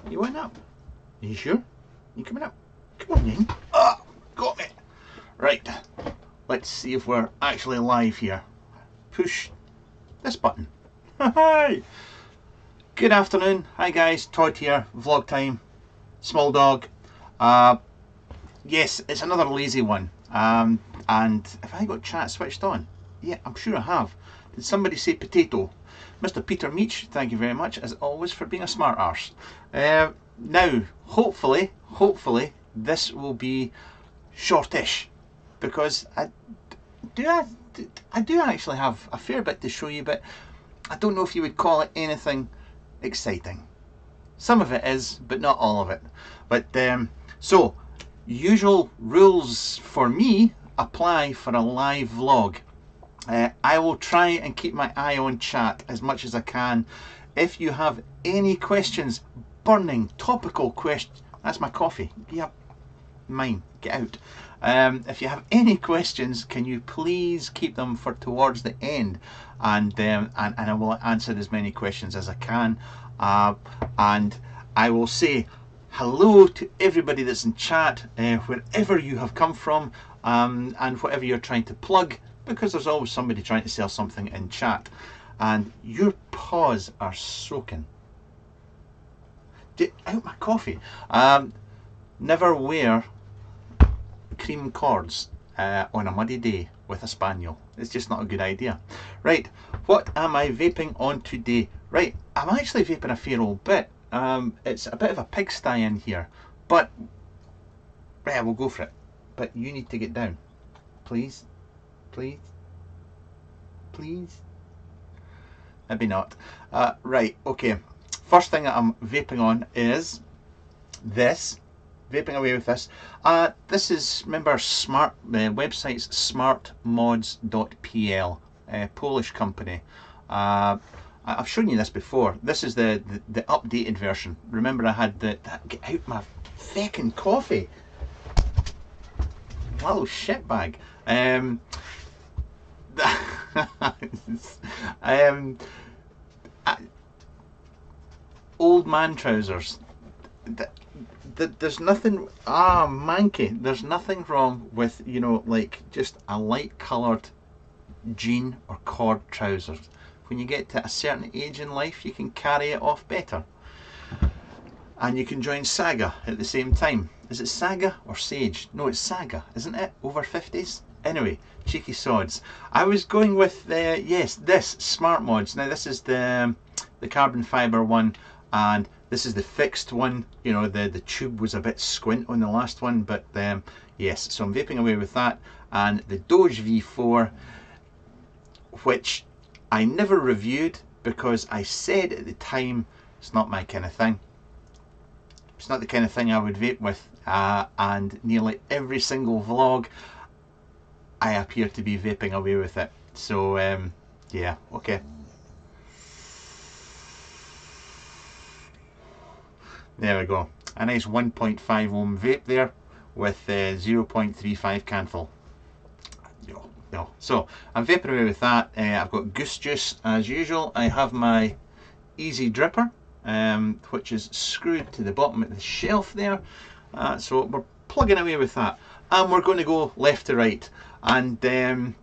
You went up? Are you sure? You coming up? Come on in. Ah, got me. Right, let's see if we're actually live here. Push this button. Hi. Good afternoon. Hi guys, Todd here. Vlog time. Small dog. Yes, it's another lazy one. And have I got chat switched on? Yeah, I'm sure I have. Did somebody say potato? Mr. Peter Meach, thank you very much as always for being a smart arse. Now, hopefully, this will be shortish, because I do actually have a fair bit to show you, but I don't know if you would call it anything exciting. Some of it is, but not all of it. But so, usual rules for me apply for a live vlog. I will try and keep my eye on chat as much as I can. If you have any questions, burning, topical questions, that's my coffee. Yep, mine. Get out. If you have any questions, can you please keep them for towards the end, and I will answer as many questions as I can. And I will say hello to everybody that's in chat, wherever you have come from, and whatever you're trying to plug, because there's always somebody trying to sell something in chat. And your paws are soaking. Get out my coffee. Never wear cream cords on a muddy day with a spaniel. It's just not a good idea. Right, what am I vaping on today? Right, I'm actually vaping a fair old bit. It's a bit of a pigsty in here, but right, we'll go for it. But you need to get down, please, please, please. Maybe not. Right, okay. First thing that I'm vaping on is this. Vaping away with this. This is, remember, smart website's smartmods.pl, Polish company. I've shown you this before. This is the updated version. Remember, I had the get out my feckin' coffee. Little shit bag. Old man trousers. There's nothing manky. There's nothing wrong with, you know, like just a light coloured jean or cord trousers. When you get to a certain age in life, you can carry it off better, and you can join Saga at the same time. Is it Saga or Sage? No, it's Saga, isn't it? Over 50s. Anyway, cheeky sods. I was going with yes, this Smart Mods. Now this is the carbon fibre one, and this is the fixed one. You know, the tube was a bit squint on the last one, but yes, so I'm vaping away with that. And the Doge V4, which I never reviewed because I said at the time it's not my kind of thing. It's not the kind of thing I would vape with, and nearly every single vlog I appear to be vaping away with it. So yeah, okay. There we go. A nice 1.5 ohm vape there with 0.35 canthal. No. So I'm vaping away with that. I've got goose juice as usual. I have my easy dripper, which is screwed to the bottom of the shelf there. So we're plugging away with that, and we're going to go left to right. And don't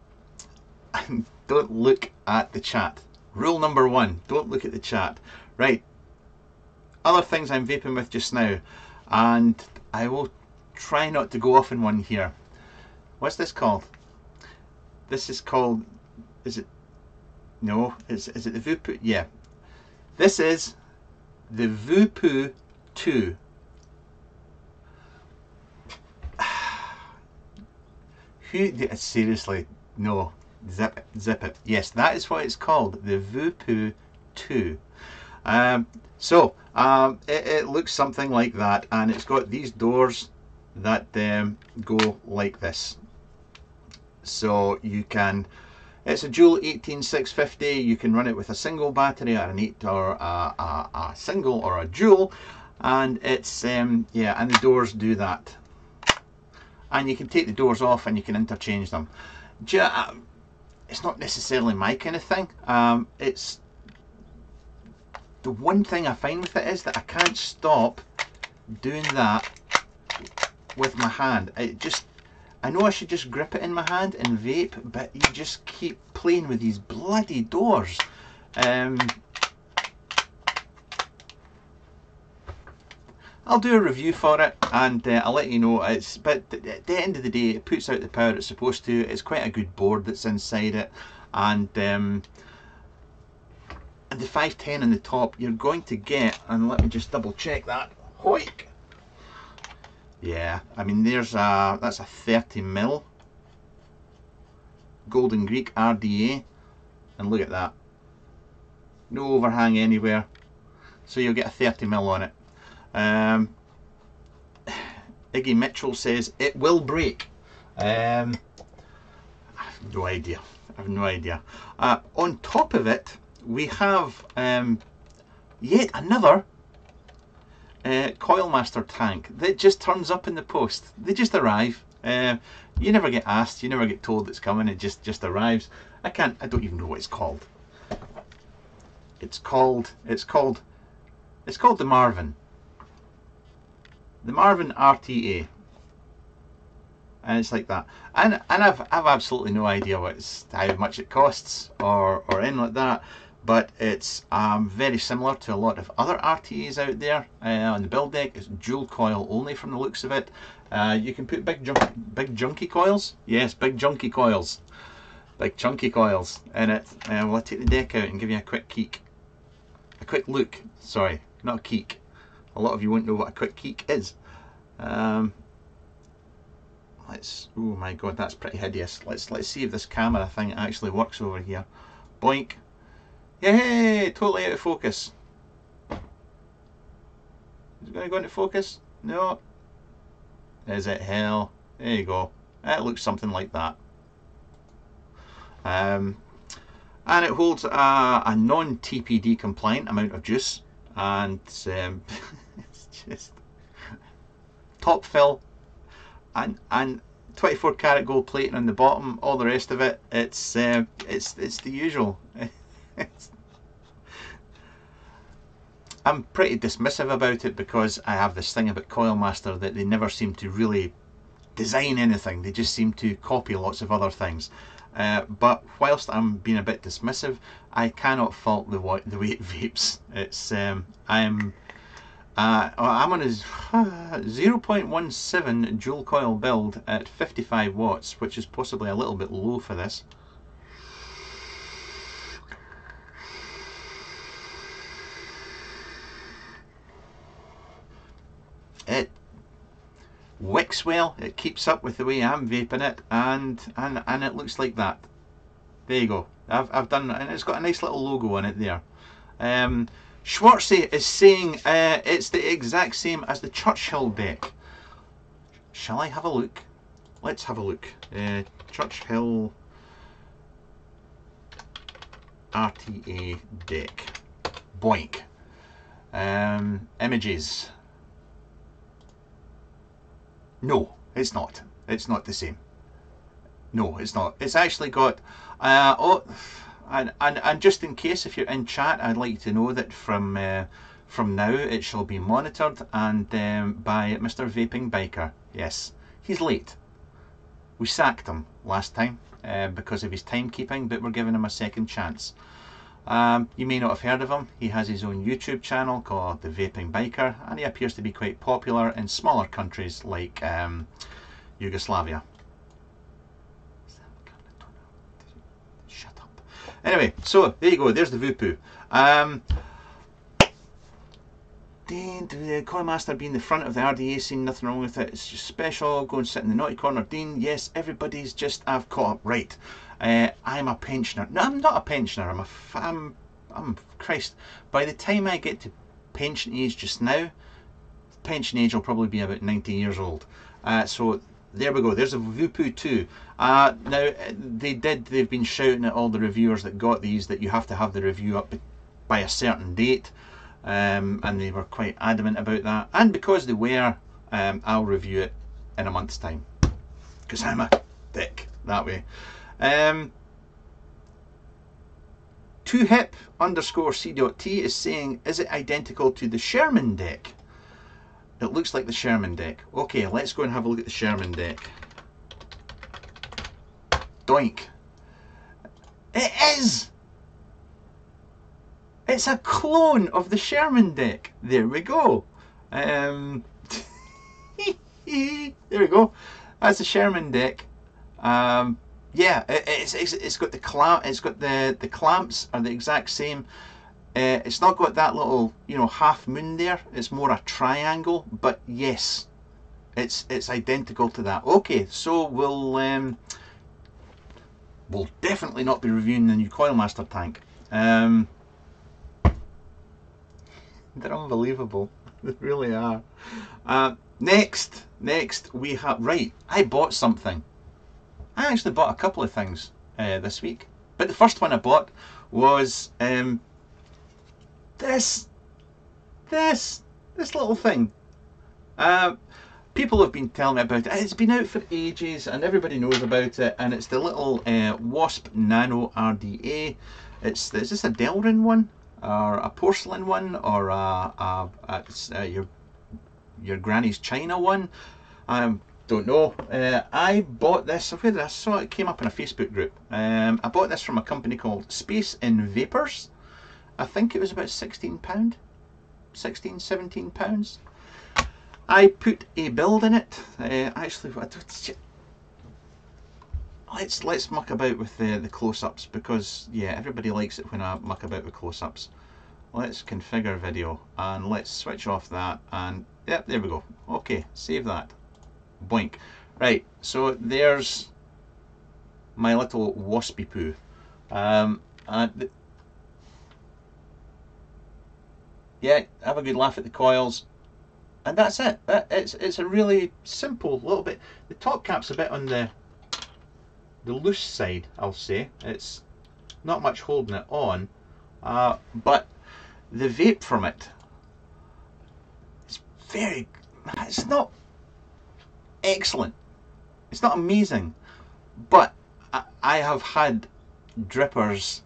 look at the chat. Rule number 1: don't look at the chat. Right. Other things I'm vaping with just now, and I will try not to go off in one here. What's this called? This is called, is it, no, is it the Voopoo? Yeah. This is the Voopoo 2. Seriously, no, zip it. Yes, that is what it's called, the Voopoo 2. It looks something like that, and it's got these doors that go like this. So you can, it's a dual 18650. You can run it with a single battery or an 8 or a single or a dual, and it's yeah, and the doors do that. And you can take the doors off and you can interchange them. It's not necessarily my kind of thing. It's The one thing I find with it is that I can't stop doing that with my hand. I know I should just grip it in my hand and vape, but you just keep playing with these bloody doors. I'll do a review for it and I'll let you know. But at the end of the day, it puts out the power it's supposed to. It's quite a good board that's inside it, and the 510 on the top, you're going to get, and let me just double check that. Hoik! Yeah, I mean that's a 30mm Golden Greek RDA, and look at that. No overhang anywhere, so you'll get a 30mm on it. Iggy Mitchell says it will break. I have no idea. On top of it, we have yet another Coilmaster tank that just turns up in the post. They just arrive. You never get asked. You never get told it's coming. It just arrives. I don't even know what it's called. It's called the Marvin. The Marvin RTA, and it's like that, and I've absolutely no idea how much it costs or anything like that, but it's very similar to a lot of other RTAs out there on the build deck. It's dual coil only from the looks of it. You can put big junky coils, yes, big chunky coils in it. Well, I'll take the deck out and give you a quick look. Sorry, not a keek. A lot of you won't know what a quick keek is. Oh my god, that's pretty hideous. Let's see if this camera thing actually works over here. Boink. Yay! Totally out of focus. Is it going to go into focus? No. Is it? Hell. There you go. It looks something like that. And it holds a non-TPD compliant amount of juice, and it's just top fill, and 24 karat gold plating on the bottom. All the rest of it, it's the usual. I'm pretty dismissive about it because I have this thing about Coilmaster that they never seem to really design anything. They just seem to copy lots of other things. But whilst I'm being a bit dismissive, I cannot fault the way it vapes. It's I'm on a 0.17 dual coil build at 55 watts, which is possibly a little bit low for this. It wicks well, it keeps up with the way I'm vaping it, and it looks like that. There you go. I've done, and it's got a nice little logo on it there. Schwartzy is saying it's the exact same as the Churchill deck. Shall I have a look? Let's have a look. Churchill RTA deck. Boink. Images. No, it's not. It's not the same. No, it's not. It's actually got and just in case, if you're in chat, I'd like to know that from now it shall be monitored and by Mr. Vaping Biker. Yes, he's late. We sacked him last time because of his timekeeping, but we're giving him a second chance. You may not have heard of him. He has his own YouTube channel called The Vaping Biker, and he appears to be quite popular in smaller countries like Yugoslavia. Shut up. Anyway, so there you go. There's the Voopoo. Dean, the Coilmaster being the front of the RDA scene, nothing wrong with it. It's just special. Go and sit in the naughty corner. Dean, yes, everybody's just, I've caught up. Right. I'm a pensioner. No, I'm not a pensioner. I'm Christ. By the time I get to pension age just now, pension age will probably be about 90 years old. So there we go. There's a Voopoo 2. Now they've been shouting at all the reviewers that got these that you have to have the review up by a certain date. And they were quite adamant about that. And because they were, I'll review it in a month's time. Because I'm a dick that way. 2hip_c.t is saying, is it identical to the Sherman deck? It looks like the Sherman deck. Okay, let's go and have a look at the Sherman deck. Doink. It is! It's a clone of the Sherman deck. There we go. There we go. That's the Sherman deck. Yeah, it's got the clamp. It's got the clamps are the exact same. It's not got that little, you know, half moon there. It's more a triangle. But yes, it's identical to that. Okay, so we'll definitely not be reviewing the new Coilmaster tank. They're unbelievable. They really are. Next we have, right, I bought something. I actually bought a couple of things this week, but the first one I bought was this little thing. People have been telling me about it. It's been out for ages and everybody knows about it, and it's the little Wasp Nano RDA. Is this a Delrin one, or a porcelain one, or your granny's china one? Don't know. I bought this. Where I saw it came up in a Facebook group. I bought this from a company called Space in Vapors. I think it was about £16, £17. I put a build in it. Actually, let's muck about with the close-ups, because yeah, everybody likes it when I muck about with close-ups. Let's configure video and let's switch off that, and yep, there we go. Okay, save that. Boink. Right, so there's my little waspy poo. Yeah, have a good laugh at the coils, and that's it. It's a really simple little bit. The top cap's a bit on the loose side, I'll say. It's not much holding it on, but the vape from it is it's not excellent, it's not amazing, but I have had drippers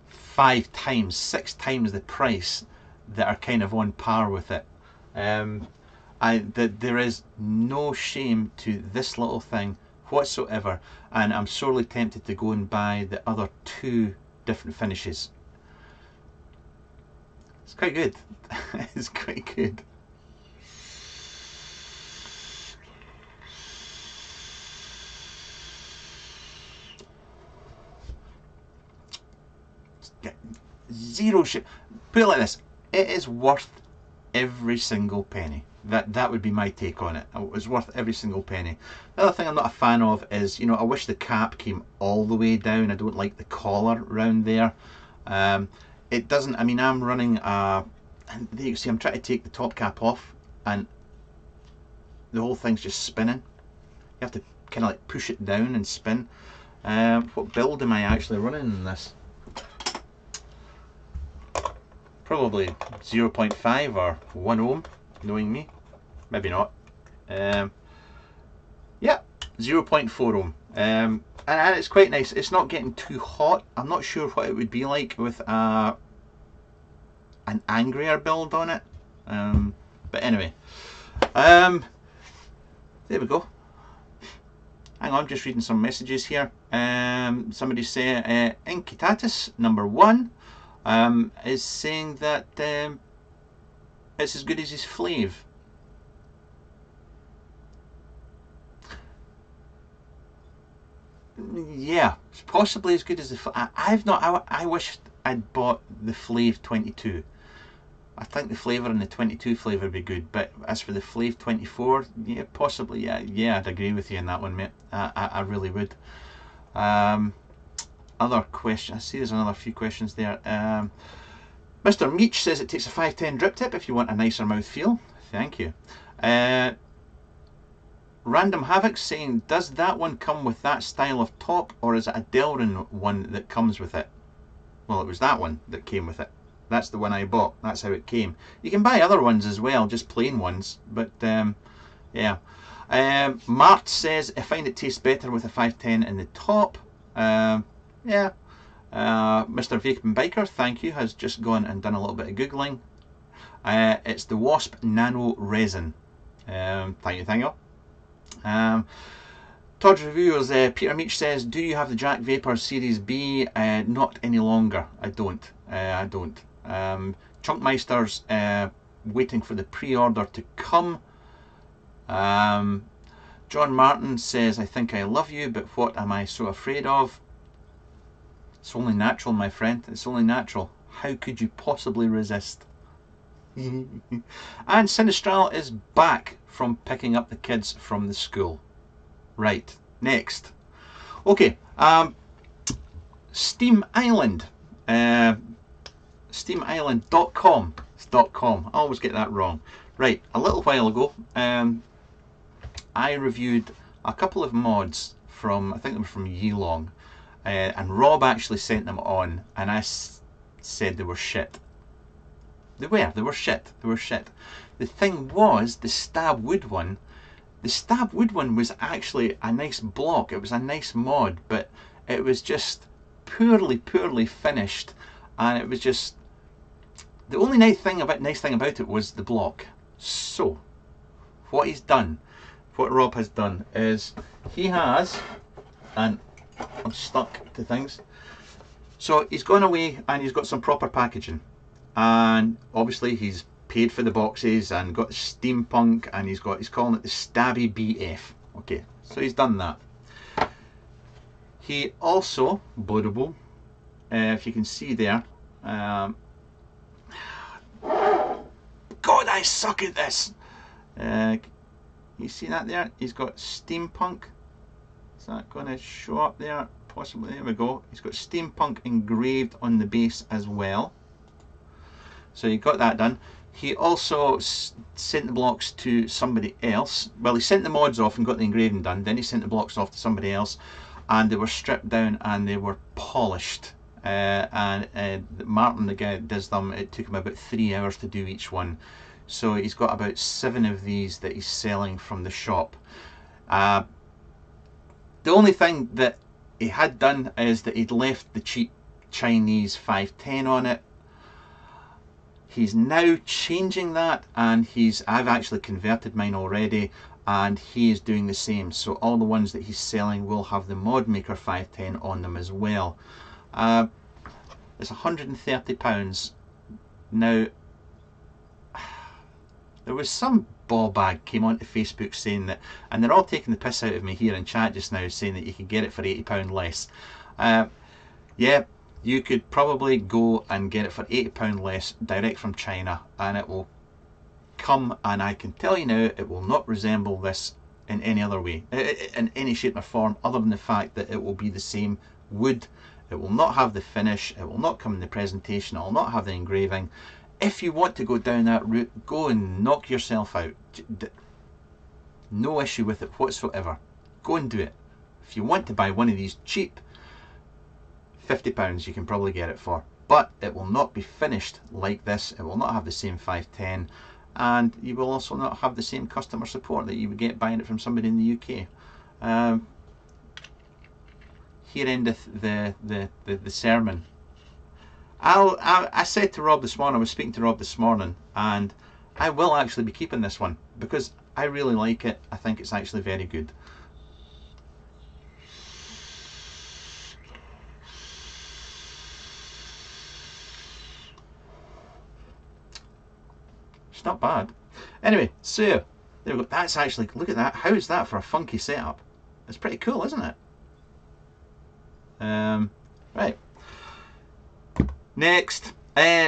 5 times, 6 times the price that are kind of on par with it. There is no shame to this little thing whatsoever, and I'm sorely tempted to go and buy the other 2 different finishes. It's quite good. It's quite good. Zero shit. Put it like this: it is worth every single penny. That would be my take on it. It was worth every single penny. The other thing I'm not a fan of is, you know, I wish the cap came all the way down. I don't like the collar around there. It doesn't. I mean, I'm running and there you see, I'm trying to take the top cap off, and the whole thing's just spinning. You have to kind of like push it down and spin. What build am I actually running in this? Probably 0.5 or 1 ohm, knowing me. Maybe not. Yeah, 0.4 ohm. And it's quite nice. It's not getting too hot. I'm not sure what it would be like with an angrier build on it. But anyway, there we go. Hang on, I'm just reading some messages here. Somebody say Inkitatus #1 is saying that it's as good as his Flav. Yeah, it's possibly as good as the. I've not. I wish I'd bought the Flav 22. I think the flavour in the 22 flavour would be good, but as for the Flav 24, yeah, possibly, yeah, I'd agree with you on that one, mate. I really would. Other question. I see there's another few questions there. Mr. Meach says it takes a 510 drip tip if you want a nicer mouth feel. Thank you. Random Havoc saying, does that one come with that style of top, or is it a Delrin one that comes with it? Well, it was that one that came with it. That's the one I bought. That's how it came. You can buy other ones as well, just plain ones. But yeah. Mart says, I find it tastes better with a 510 in the top. Yeah. Mr. Vaping Biker, thank you, has just gone and done a little bit of Googling. It's the Wasp Nano Resin. Thank you, thank you. Todds Reviewers, Peter Meach says, do you have the Jack Vapor Series B? Not any longer. I don't. Chunkmeister's waiting for the pre-order to come. John Martin says, I think I love you, but what am I so afraid of? It's only natural, my friend. It's only natural. How could you possibly resist? And Sinistral is back from picking up the kids from the school. Right, next. Okay, Steam Island. SteamIsland.com. It's .com. I always get that wrong. Right, a little while ago, I reviewed a couple of mods from, I think they were from Yelong, and Rob actually sent them on, and I said they were shit. They were shit. The thing was, the stab wood one was actually a nice block. It was a nice mod, but it was just poorly finished, and it was just, the only nice thing about it was the block. So what Rob has done is he has, and I'm stuck to things, so he's gone away and he's got some proper packaging, and obviously he's paid for the boxes and got steampunk, and he's calling it the Stabby BF. Okay, so he's done that. He also, if you can see there, God, I suck at this. You see that there? He's got steampunk. Is that going to show up there? Possibly. There we go. He's got steampunk engraved on the base as well. So he got that done. He also sent the blocks to somebody else. Well, he sent the mods off and got the engraving done. Then he sent the blocks off to somebody else, and they were stripped down and they were polished. Martin, the guy that does them, it took him about 3 hours to do each one. So he's got about 7 of these that he's selling from the shop. The only thing that he had done is that he'd left the cheap Chinese 510 on it. He's now changing that, and I've actually converted mine already, and he is doing the same. So all the ones that he's selling will have the Mod Maker 510 on them as well. It's £130. Now, there was some ball bag came onto Facebook saying that, and they're all taking the piss out of me here in chat just now, saying that you could get it for £80 less. Yeah, you could probably go and get it for £80 less direct from China, and it will come, and I can tell you now, it will not resemble this in any other way, in any shape or form, other than the fact that it will be the same wood. It will not have the finish, it will not come in the presentation, it will not have the engraving. If you want to go down that route, go and knock yourself out. No issue with it whatsoever. Go and do it. If you want to buy one of these cheap, £50 you can probably get it for. But it will not be finished like this. It will not have the same 510. And you will also not have the same customer support that you would get buying it from somebody in the UK. Here endeth the sermon. I said to Rob this morning, I was speaking to Rob this morning, and I will actually be keeping this one because I really like it. I think it's actually very good. It's not bad. Anyway, so there we go. That's actually, look at that. How is that for a funky setup? It's pretty cool, isn't it? Right. Next,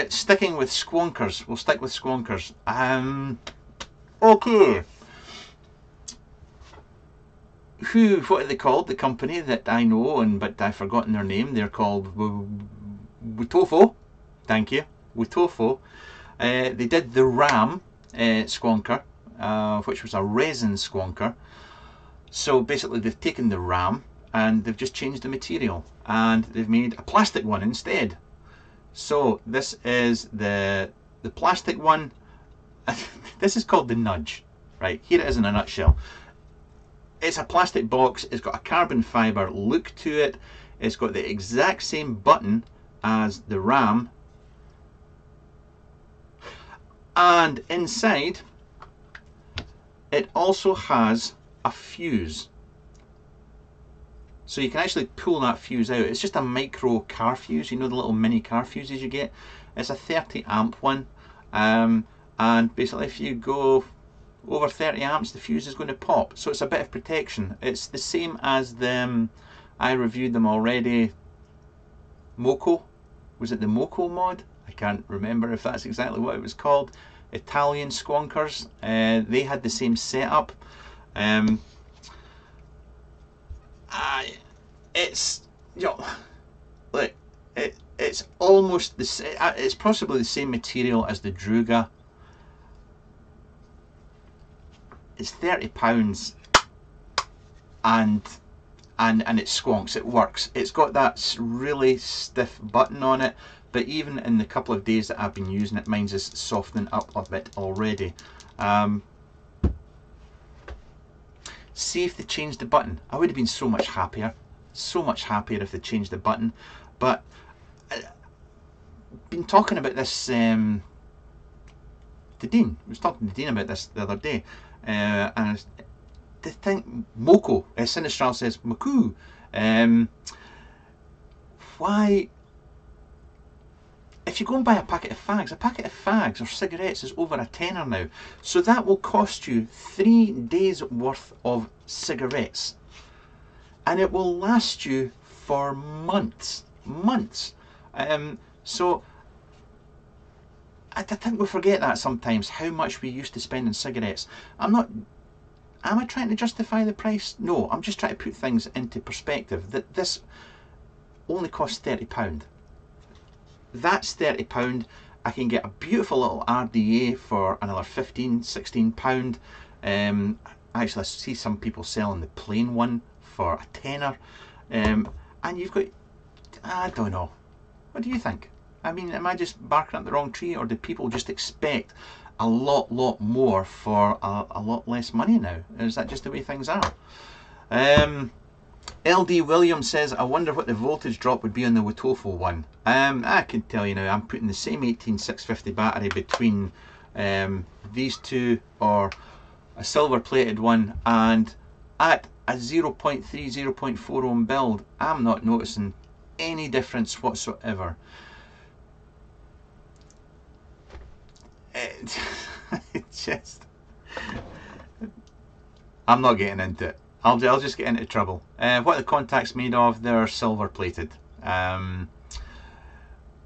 sticking with squonkers. We'll stick with squonkers. Okay. What are they called? The company that I know, but I've forgotten their name. They're called Wutofo. Thank you, Wutofo. They did the RAM squonker, which was a resin squonker. So basically, they've taken the RAM and they've just changed the material, and they've made a plastic one instead. So this is the plastic one. This is called the Nudge. Right, here it is in a nutshell. It's a plastic box. It's got a carbon fibre look to it. It's got the exact same button as the RAM, and inside it also has a fuse. So you can actually pull that fuse out. It's just a micro car fuse, you know, the little mini car fuses you get. It's a 30 amp one, and basically if you go over 30 amps the fuse is going to pop, so it's a bit of protection. It's the same as the I reviewed them already, Moco. Was it the Moco mod? I can't remember if that's exactly what it was called. Italian squonkers, they had the same setup. It's, you know, look, it's almost the same. It's possibly the same material as the Druga. It's £30, and it squonks. It works. It's got that really stiff button on it, but even in the couple of days that I've been using it, mine's is softening up a bit already. See if they changed the button. I would have been so much happier if they changed the button. But I've been talking about this to Dean. I was talking to Dean about this the other day, and the thing, Moco, Sinistral says Moku. Why? If you go and buy a packet of fags or cigarettes is over £10 now. So that will cost you 3 days worth of cigarettes. And it will last you for months. So I think we forget that sometimes, how much we used to spend on cigarettes. Am I trying to justify the price? No, I'm just trying to put things into perspective. That this only costs £30. That's £30. I can get a beautiful little RDA for another £15, £16. Actually, I see some people selling the plain one for a tenner. And you've got, I don't know. What do you think? I mean, am I just barking up the wrong tree, or do people just expect a lot more for a lot less money now? Is that just the way things are? LD Williams says, I wonder what the voltage drop would be on the Wotofo one. I can tell you now, I'm putting the same 18650 battery between these two, or a silver plated one, and at a 0.3, 0.4 ohm build, I'm not noticing any difference whatsoever. It just, I'm not getting into it. I'll just get into trouble. What are the contacts made of? They're silver plated. TC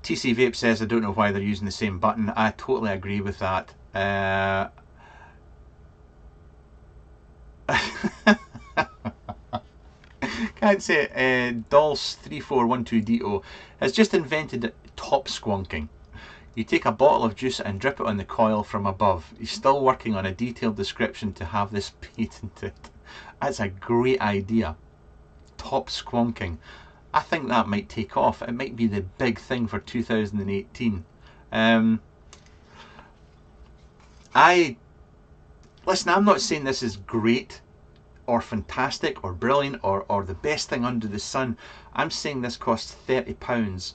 Vape says, I don't know why they're using the same button. I totally agree with that. Can't say it. Dolls3412DO has just invented top squonking. You take a bottle of juice and drip it on the coil from above. He's still working on a detailed description to have this patented. That's a great idea. Top squonking. I think that might take off. It might be the big thing for 2018. Listen, I'm not saying this is great or fantastic or brilliant or the best thing under the sun. I'm saying this costs £30.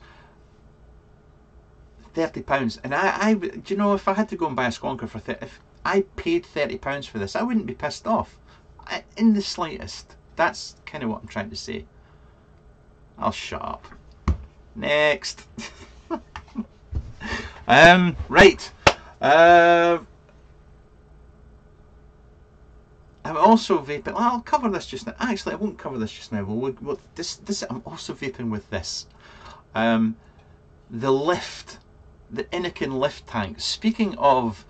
£30. And do you know, if I had to go and buy a squonker for if I paid £30 for this, I wouldn't be pissed off. In the slightest. That's kind of what I'm trying to say. I'll shut up. Next. Right. I'm also vaping. I'll cover this just now. Actually, I won't cover this just now. I'm also vaping with this. The Lift. The Innokin Lift tank. Speaking of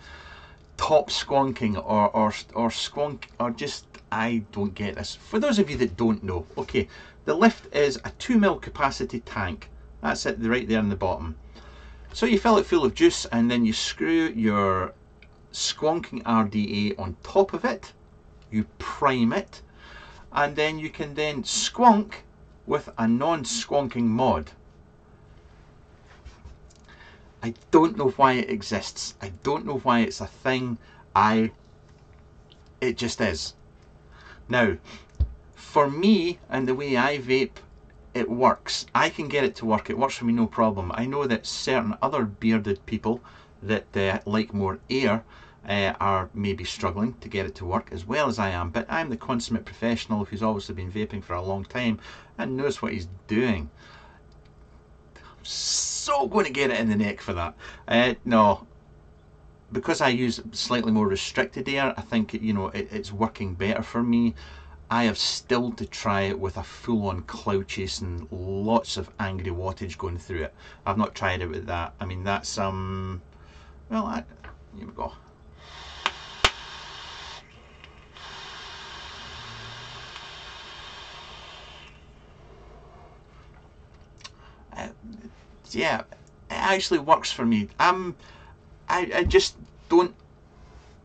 top squonking or squonk, or just, I don't get this. For those of you that don't know, okay, the Lift is a 2ml capacity tank. That's it right there in the bottom. So you fill it full of juice and then you screw your squonking RDA on top of it. You prime it, and then you can then squonk with a non-squonking mod. I don't know why it exists. I don't know why it's a thing. It just is. Now, for me and the way I vape, it works. I can get it to work. It works for me no problem. I know that certain other bearded people that like more air are maybe struggling to get it to work as well as I am, but I'm the consummate professional who's obviously been vaping for a long time and knows what he's doing. I'm so going to get it in the neck for that. No, because I use slightly more restricted air, I think it's working better for me. I have still to try it with a full-on cloud chase and lots of angry wattage going through it. I've not tried it with that. I mean, that's well, here we go. Yeah, it actually works for me. I just don't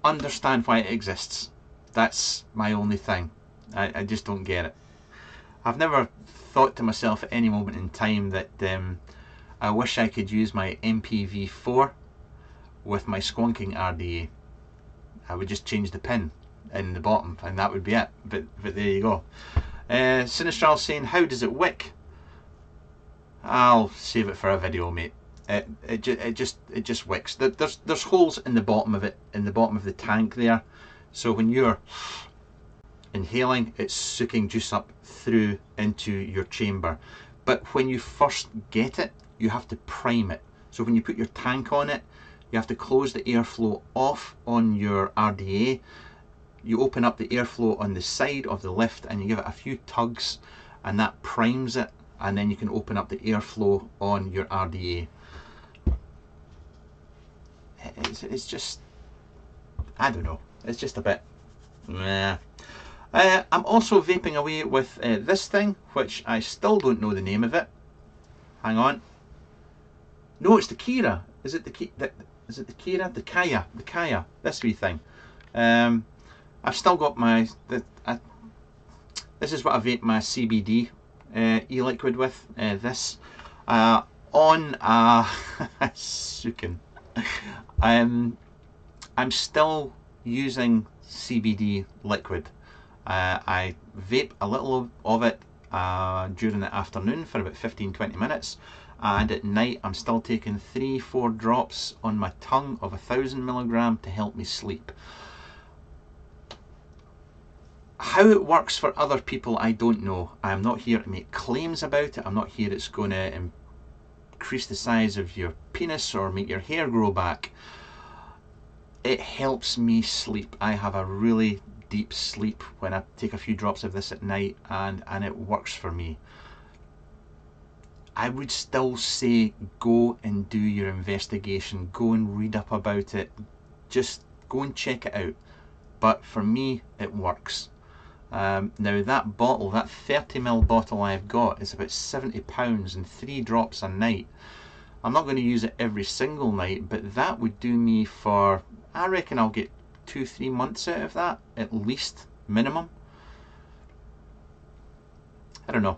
understand why it exists. That's my only thing. I just don't get it. I've never thought to myself at any moment in time that I wish I could use my MPV4 with my squonking RDA. I would just change the pin in the bottom and that would be it. But there you go. Sinistral saying, how does it wick? I'll save it for a video, mate. It just wicks. There's holes in the bottom of it, in the bottom of the tank there. So when you're inhaling, it's sucking juice up through into your chamber. But when you first get it, you have to prime it. So when you put your tank on it, you have to close the airflow off on your RDA. You open up the airflow on the side of the lift and you give it a few tugs and that primes it, and then you can open up the airflow on your RDA. It's just, I don't know, it's just a bit meh. I'm also vaping away with this thing, which I still don't know the name of it. Hang on. No, it's the Kira. Is it the Kira? The Kaya. This wee thing. I've still got my. This is what I vape my CBD e-liquid with. This on a Sukin. I'm still using CBD liquid. I vape a little of it during the afternoon for about 15-20 minutes, and at night I'm still taking 3-4 drops on my tongue of 1000 milligram to help me sleep. How it works for other people, I don't know. I'm not here to make claims about it. I'm not here it's going to increase the size of your penis or make your hair grow back. It helps me sleep. I have a really deep sleep when I take a few drops of this at night, and it works for me. I would still say go and do your investigation, go and read up about it, just go and check it out. But for me, it works. Now that bottle, that 30ml bottle I've got, is about £70 and 3 drops a night. I'm not going to use it every single night, but that would do me for, I reckon I'll get 2-3 months out of that, at least, minimum. I don't know.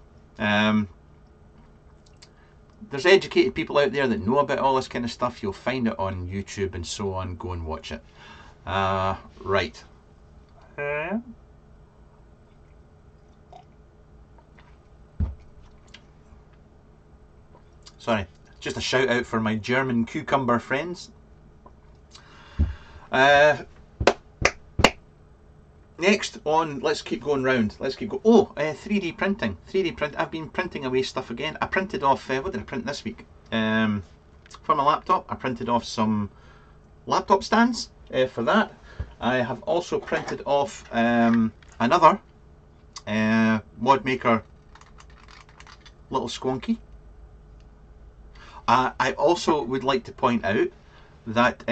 There's educated people out there that know about all this kind of stuff. You'll find it on YouTube and so on. Go and watch it. Right. Sorry, just a shout out for my German cucumber friends. Next on, let's keep going round. Let's keep going. Oh, 3D printing. 3D print. I've been printing away stuff again. I printed off. What did I print this week? For my laptop, I printed off some laptop stands for that. I have also printed off another Mod Maker little squonky. I also would like to point out that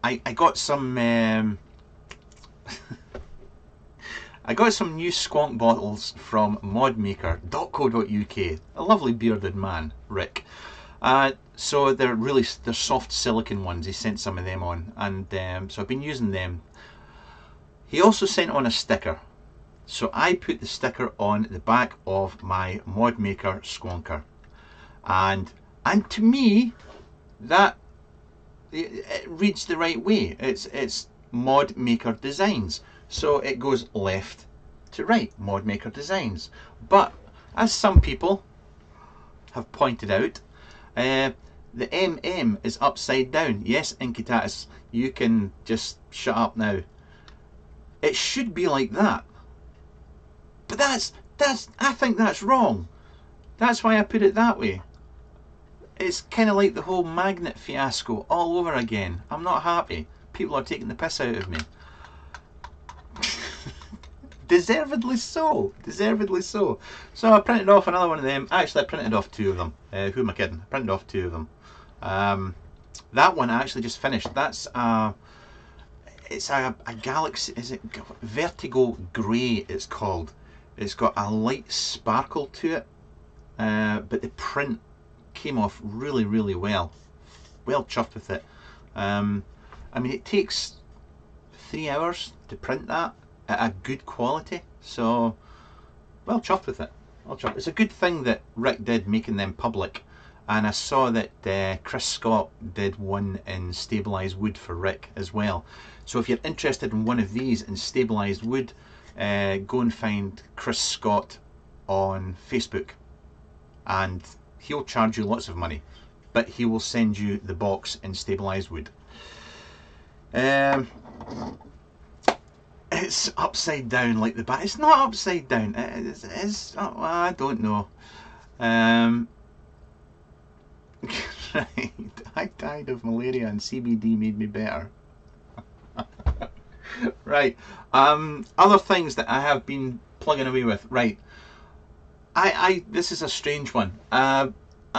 I got some I got some new squonk bottles from modmaker.co.uk. A lovely bearded man, Rick. So they're soft silicon ones. He sent some of them on, and so I've been using them. He also sent on a sticker, so I put the sticker on the back of my Modmaker squonker, and to me that it reads the right way. It's Modmaker Designs, so it goes left to right, Modmaker Designs. But as some people have pointed out, the MM is upside down. Yes, Inky, you can just shut up now. It should be like that. But I think that's wrong. That's why I put it that way. It's kind of like the whole magnet fiasco all over again. I'm not happy. People are taking the piss out of me. Deservedly so. Deservedly so. So I printed off another one of them. Actually, I printed off 2 of them. Who am I kidding? I printed off 2 of them. That one I actually just finished. That's it's a Galaxy. Is it Vertigo Grey? It's called. It's got a light sparkle to it, but the print came off really, really well. Well chuffed with it. I mean, it takes 3 hours to print that at a good quality, so well chuffed with it. Well chuffed. It's a good thing that Rick did making them public, and I saw that Chris Scott did one in stabilised wood for Rick as well. So if you're interested in one of these in stabilised wood, go and find Chris Scott on Facebook, and he'll charge you lots of money, but he will send you the box in stabilised wood. It's upside down like the back. It's not upside down. It's oh, I don't know. Right. I died of malaria and CBD made me better. Right. Other things that I have been plugging away with. Right. This is a strange one. I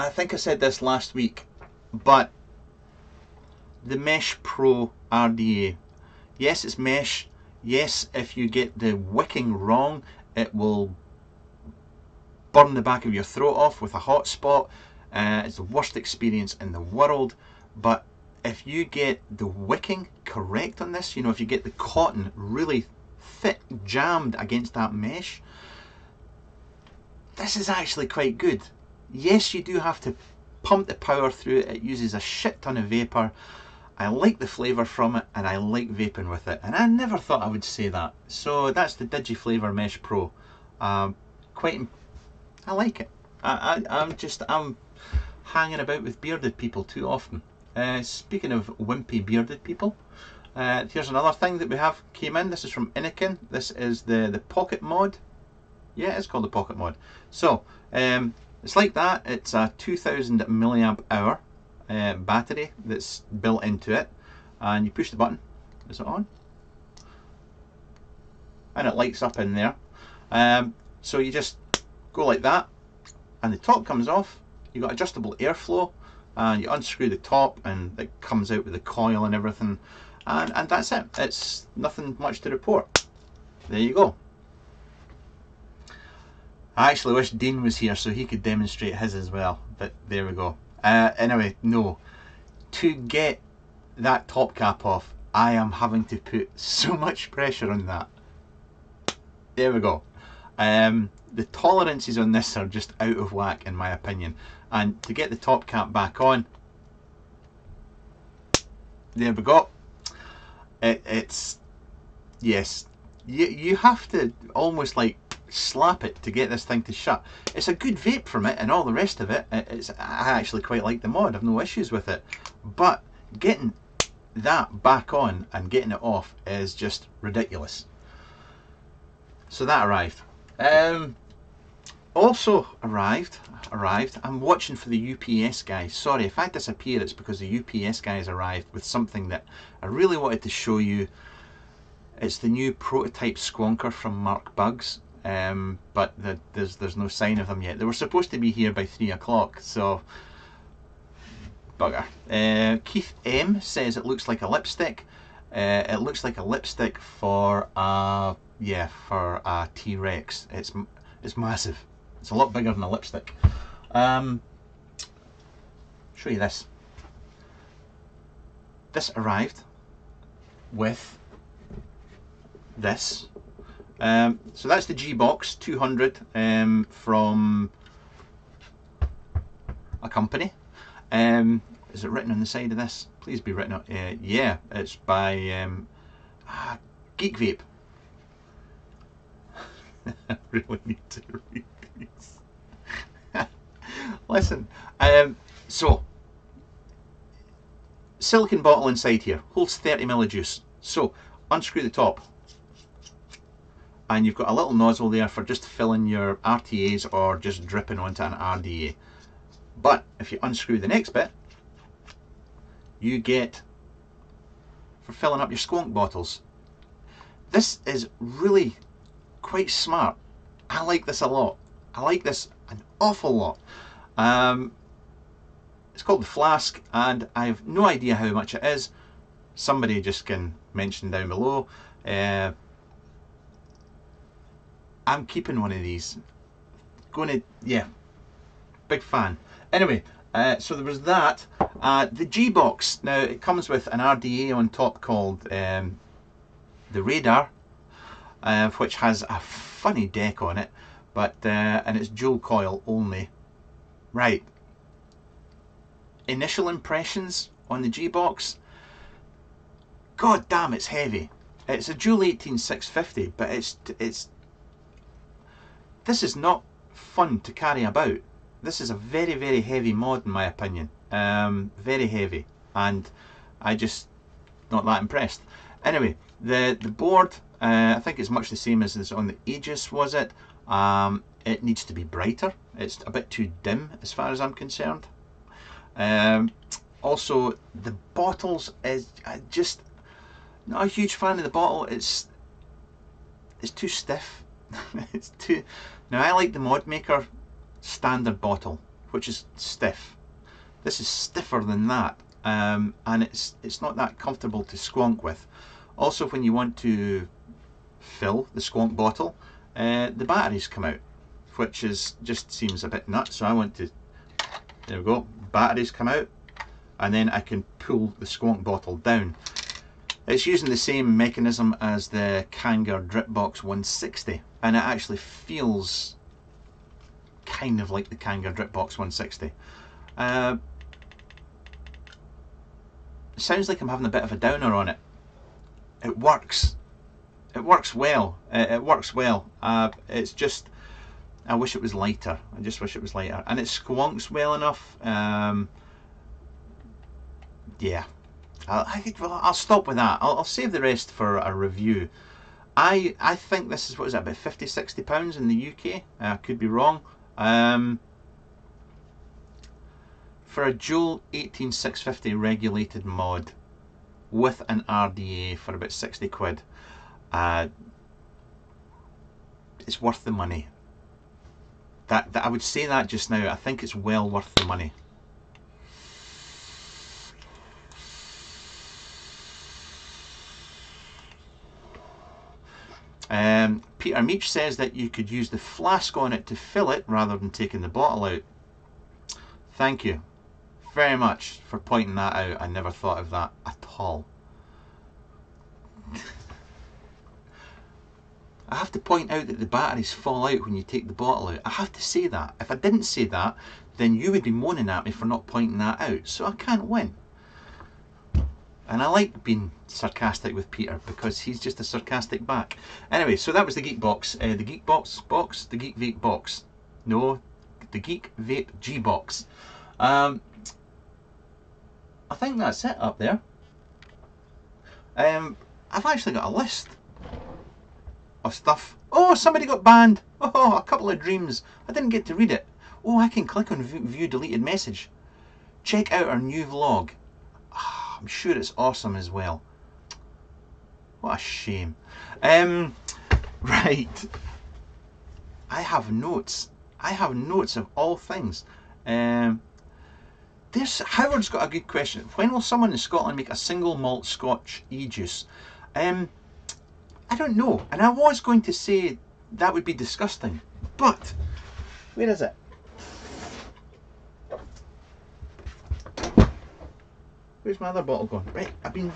think I said this last week, but the Mesh Pro RDA. Yes, it's mesh. Yes, if you get the wicking wrong, it will burn the back of your throat off with a hot spot. It's the worst experience in the world. But if you get the wicking correct on this, you know, if you get the cotton really thick, jammed against that mesh, this is actually quite good. Yes, you do have to pump the power through it. It uses a shit ton of vapour. I like the flavour from it, and I like vaping with it, and I never thought I would say that. So that's the DigiFlavor Mesh Pro. I like it. I'm hanging about with bearded people too often. Speaking of wimpy bearded people, here's another thing that we have came in. This is from Innokin. This is the Pocket mod. Yeah, it's called the Pocket mod. So it's like that. It's a 2000 milliamp hour battery that's built into it, and you push the button. Is it on? And it lights up in there. So you just go like that, and the top comes off. You've got adjustable airflow, and you unscrew the top, and it comes out with the coil and everything, and that's it. It's nothing much to report. There you go. I actually wish Dean was here so he could demonstrate his as well, but there we go. Anyway, no. To get that top cap off, I am having to put so much pressure on that. There we go. The tolerances on this are just out of whack in my opinion. And to get the top cap back on, there we go. It's, yes, you have to almost like slap it to get this thing to shut. It's a good vape from it and all the rest of it. I actually quite like the mod. I've no issues with it, but getting that back on and getting it off is just ridiculous. So that arrived. Also arrived. I'm watching for the UPS guys. Sorry if I disappear, it's because the UPS guys arrived with something that I really wanted to show you. It's the new prototype squonker from Mark Bugs. But there's no sign of them yet. They were supposed to be here by 3 o'clock, so bugger. Keith M says it looks like a lipstick. It looks like a lipstick for a T-Rex. It's massive. It's a lot bigger than a lipstick. Show you this. This arrived with this. So that's the G Box 200 from a company. Is it written on the side of this? Please be written on. Yeah, it's by Geekvape. I really need to read these. Listen, so silicone bottle inside here holds 30 ml of juice. So unscrew the top, and you've got a little nozzle there for just filling your RTAs or just dripping onto an RDA. But if you unscrew the next bit, you get for filling up your squonk bottles. This is really quite smart. I like this a lot. I like this an awful lot. It's called the Flask, and I have no idea how much it is. Somebody just can mention down below. I'm keeping one of these. Yeah, big fan. Anyway, so there was that. The G Box. Now it comes with an RDA on top called the Radar, which has a funny deck on it, but and it's dual coil only. Right. Initial impressions on the G Box. God damn, it's heavy. It's a dual 18650, but this is not fun to carry about. This is a very, very heavy mod in my opinion. Very heavy, and I just not that impressed. Anyway, the board, I think it's much the same as is on the Aegis, was it? It needs to be brighter. It's a bit too dim as far as I'm concerned. Also, the bottles is just not a huge fan of the bottle. It's too stiff. It's too. Now I like the Mod Maker standard bottle, which is stiff. This is stiffer than that, and it's not that comfortable to squonk with. Also, when you want to fill the squonk bottle, the batteries come out, which just seems a bit nuts. So I want to. There we go. Batteries come out, and then I can pull the squonk bottle down. It's using the same mechanism as the Kangar Dripbox 160, and it actually feels kind of like the Kangar Dripbox 160. It sounds like I'm having a bit of a downer on it. It works. It works well. It works well. It's just, I wish it was lighter. I just wish it was lighter, and it squonks well enough. Yeah. I'll stop with that. I'll save the rest for a review. I think this is, what is it, about £50–60 in the UK? I could be wrong. For a dual 18650 regulated mod with an RDA for about 60 quid, it's worth the money. That I would say that just now. I think it's well worth the money. Peter Meach says that you could use the flask on it to fill it rather than taking the bottle out. Thank you very much for pointing that out. I never thought of that at all. I have to point out that the batteries fall out when you take the bottle out. I have to say that. If I didn't say that, then you would be moaning at me for not pointing that out. So I can't win. And I like being sarcastic with Peter because he's just a sarcastic back. Anyway, so that was the Geek Box. The Geek Box, the Geekvape Box. No, the Geekvape G Box. I think that's it up there. I've actually got a list of stuff. Oh, somebody got banned. Oh, a couple of dreams. I didn't get to read it. Oh, I can click on view deleted message. Check out our new vlog. I'm sure it's awesome as well. What a shame. Right. I have notes. I have notes of all things. Howard's got a good question. When will someone in Scotland make a single malt Scotch e-juice? I don't know. And I was going to say that would be disgusting. But, where is it? Where's my other bottle gone? Right, I'm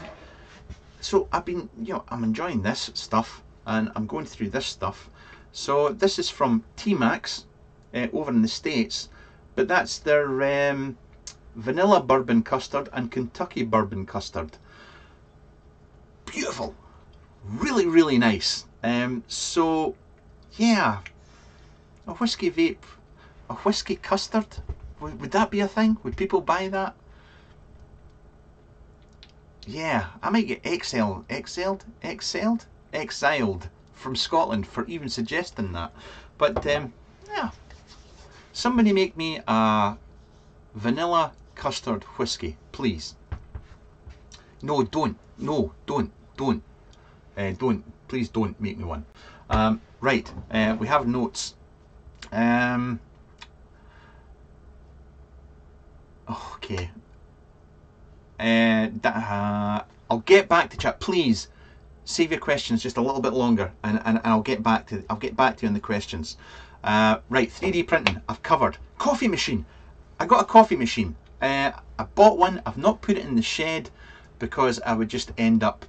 enjoying this stuff, and I'm going through this stuff. So this is from T-Max over in the States, but that's their vanilla bourbon custard and Kentucky bourbon custard. Beautiful, really, really nice. So yeah, a whiskey vape, a whiskey custard. Would that be a thing? Would people buy that? Yeah, I might get exiled from Scotland for even suggesting that. But yeah, somebody make me a vanilla custard whiskey, please. No, don't. No, don't. Don't. Don't. Please don't make me one. Right, we have notes. Okay. I'll get back to chat. Please save your questions just a little bit longer, and I'll get back to you on the questions. Right, 3D printing I've covered. Coffee machine. I got a coffee machine. I bought one. I've not put it in the shed because I would just end up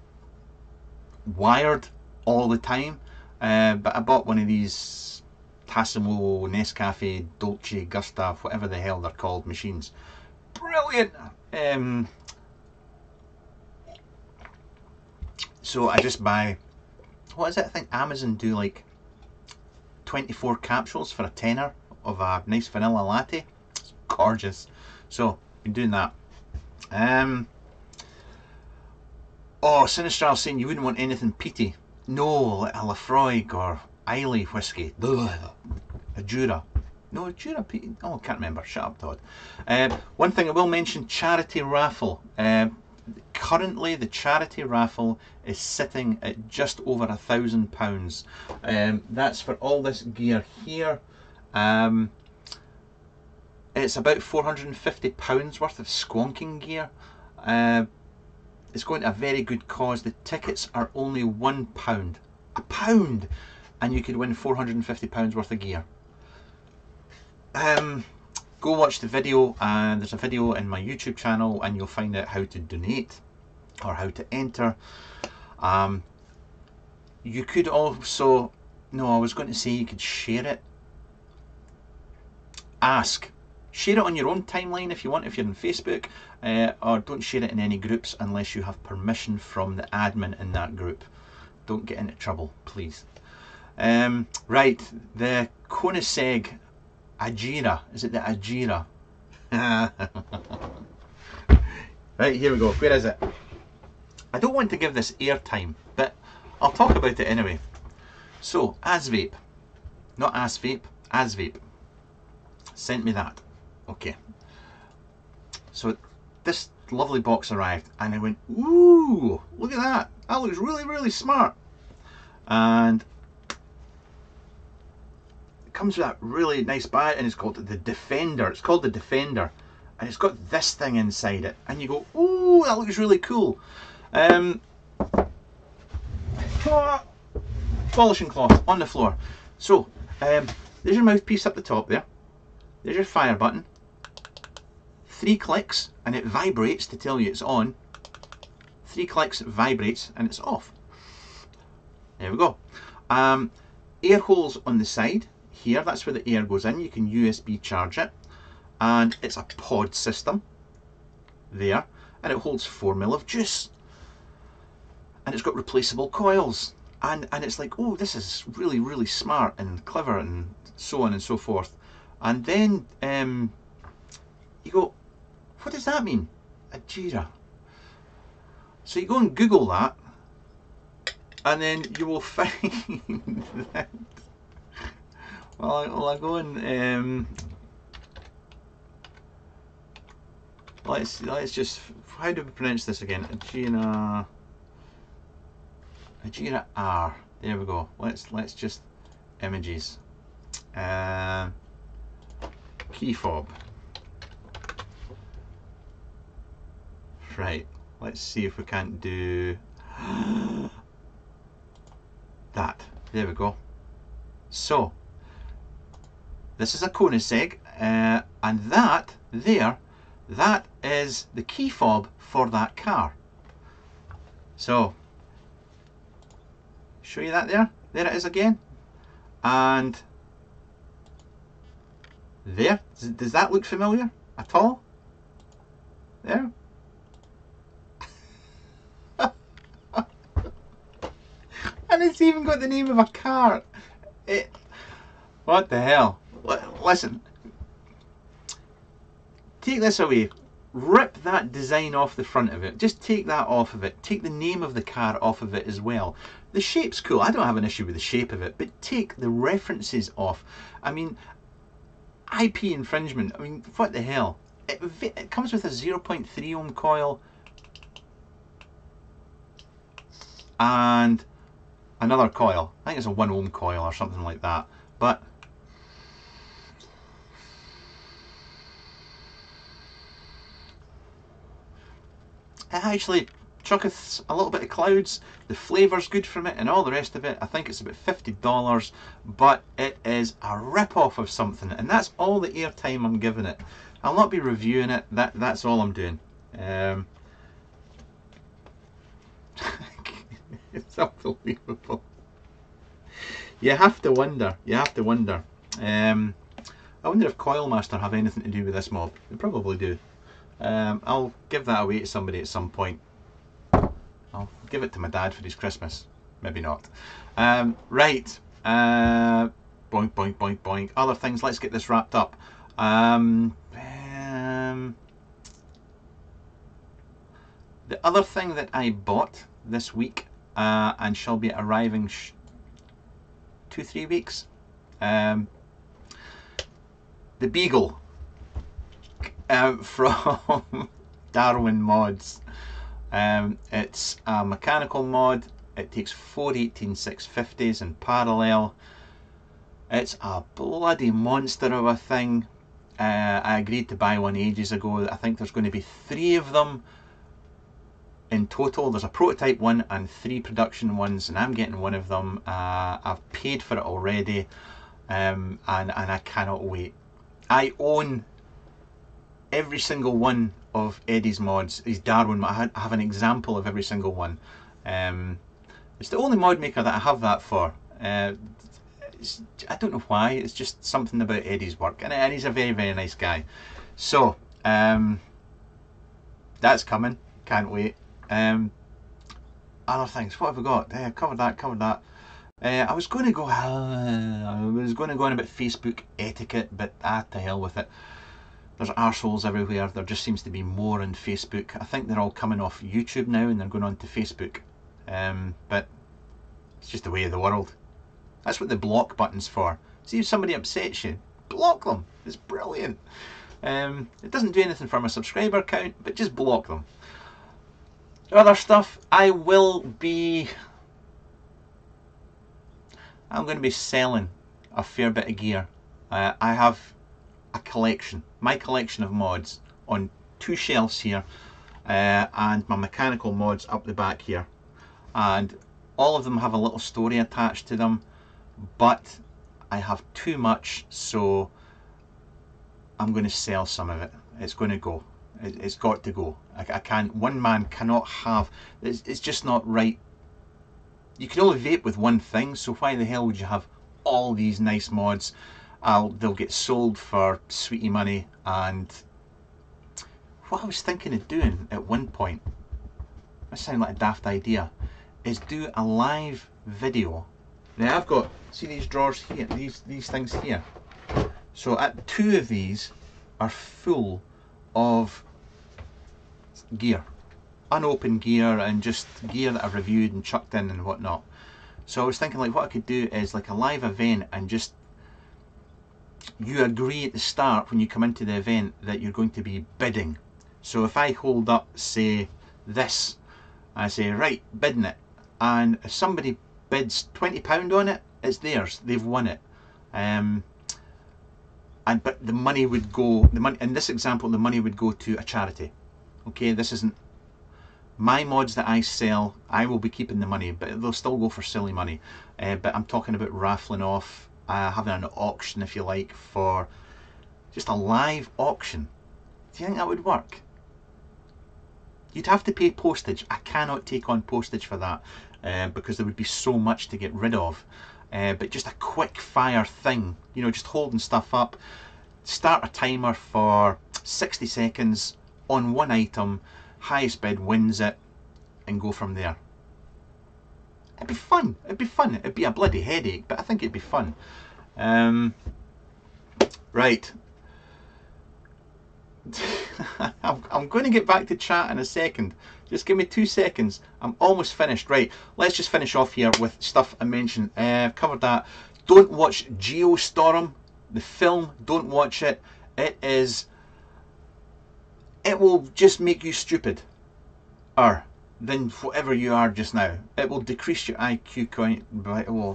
wired all the time. But I bought one of these Tassimo, Nescafe, Dolce, Gustav, whatever the hell they're called, machines. Brilliant. So I just buy, what is it? I think Amazon do like 24 capsules for a tenner of a nice vanilla latte. It's gorgeous. So been doing that. Oh, Sinistral saying you wouldn't want anything peaty. No, like a Lafroig or Islay whiskey. A Jura. No, Jura peaty. Oh, I can't remember. Shut up, Todd. One thing I will mention, charity raffle. Currently the charity raffle is sitting at just over £1,000. That's for all this gear here. It's about £450 worth of squonking gear. It's going to a very good cause. The tickets are only £1. £1! And you could win £450 worth of gear. Go watch the video, and there's a video in my YouTube channel, and you'll find out how to donate or how to enter. You could also, no, I was going to say you could share it. Share it on your own timeline if you want, if you're on Facebook, or don't share it in any groups unless you have permission from the admin in that group. Don't get into trouble, please. Right, the Koenigsegg Ajira. Is it the Ajira? Right, here we go. Where is it? I don't want to give this airtime, but I'll talk about it anyway. So, Asvape. Not Asvape, Asvape. Sent me that. Okay. So, this lovely box arrived, and I went, ooh, look at that. That looks really, really smart. And comes with that really nice bag, and it's called the Defender. It's called the Defender, and it's got this thing inside it, and you go, ooh, that looks really cool. Polishing cloth on the floor. So there's your mouthpiece up the top there. There's your fire button. 3 clicks and it vibrates to tell you it's on. 3 clicks, it vibrates, and it's off. There we go. Air holes on the side here, that's where the air goes in. You can USB charge it, and it's a pod system there, and it holds 4 ml of juice, and it's got replaceable coils, and it's like, oh, this is really, really smart and clever, and so on and so forth. And then you go, what does that mean? Ajira. So you go and Google that, and then you will find that. Well, I go and let's just, how do we pronounce this again? Ajira R. There we go. Let's just images. Key fob. Right. Let's see if we can't do that. There we go. So this is a Koenigsegg, and that there, that is the key fob for that car. So show you that there. There it is again, and there. Does that look familiar at all? There. And it's even got the name of a car. What the hell? Listen, take this away, rip that design off the front of it, just take that off of it, take the name of the car off of it as well. The shape's cool, I don't have an issue with the shape of it, but take the references off. I mean, IP infringement, I mean, what the hell? It comes with a 0.3 ohm coil and another coil. I think it's a 1 ohm coil or something like that. But it actually chucketh a little bit of clouds. The flavour's good from it and all the rest of it. I think it's about $50, but it is a rip-off of something, and that's all the airtime I'm giving it. I'll not be reviewing it, that's all I'm doing. It's unbelievable. You have to wonder, you have to wonder. I wonder if Coilmaster have anything to do with this mod. They probably do. I'll give that away to somebody at some point. I'll give it to my dad for his Christmas. Maybe not. Right. Boink, boink, boink, boink. Other things, let's get this wrapped up. The other thing that I bought this week and shall be arriving 2-3 weeks. The Beagle from Darwin Mods. It's a mechanical mod. It takes 4 18650s in parallel. It's a bloody monster of a thing. I agreed to buy one ages ago. I think there's going to be 3 of them in total. There's a prototype one and 3 production ones, and I'm getting one of them. I've paid for it already, and I cannot wait. I own every single one of Eddie's mods. These Darwin, I have an example of every single one. It's the only mod maker that I have that for. I don't know why, it's just something about Eddie's work, and he's a very, very nice guy. So, that's coming, can't wait. Other things, what have we got? Covered that. I was going to go on about Facebook etiquette, but to hell with it. There's arseholes everywhere. There just seems to be more on Facebook. I think they're all coming off YouTube now and they're going on to Facebook. But it's just the way of the world. That's what the block button's for. See if somebody upsets you, block them. It's brilliant. It doesn't do anything for my subscriber count, but just block them. Other stuff, I'm going to be selling a fair bit of gear. I have a collection, my collection of mods, on 2 shelves here, and my mechanical mods up the back here, and all of them have a little story attached to them, but I have too much, so I'm going to sell some of it. It's going to go. It's got to go. I can't, one man cannot have, it's just not right. You can only vape with one thing, so why the hell would you have all these nice mods? They'll get sold for sweetie money. And what I was thinking of doing at one point, that sounds like a daft idea, is do a live video. Now I've got, see these drawers here, these things here. So 2 of these are full of gear, unopened gear, and just gear that I've reviewed and chucked in and whatnot. So I was thinking, like, what I could do is like a live event, and just you agree at the start when you come into the event that you're going to be bidding. So if I hold up, say, this, I say, right, bidding it, and if somebody bids £20 on it, it's theirs, they've won it. But the money would go, in this example, the money would go to a charity. Okay, this isn't my mods that I sell. I will be keeping the money, but they'll still go for silly money. But I'm talking about raffling off, having an auction, if you like, for just a live auction. Do you think that would work? You'd have to pay postage. I cannot take on postage for that, because there would be so much to get rid of. But just a quick fire thing, you know, just holding stuff up, start a timer for 60 seconds on one item, highest bid wins it, and go from there. It'd be fun, it'd be a bloody headache, but I think it'd be fun. Right, I'm going to get back to chat in a second. Just give me 2 seconds. I'm almost finished. Right, let's just finish off here with stuff I mentioned. I've covered that. Don't watch Geostorm, the film. Don't watch it. It will just make you stupid. Than whatever you are just now. It will decrease your IQ quite.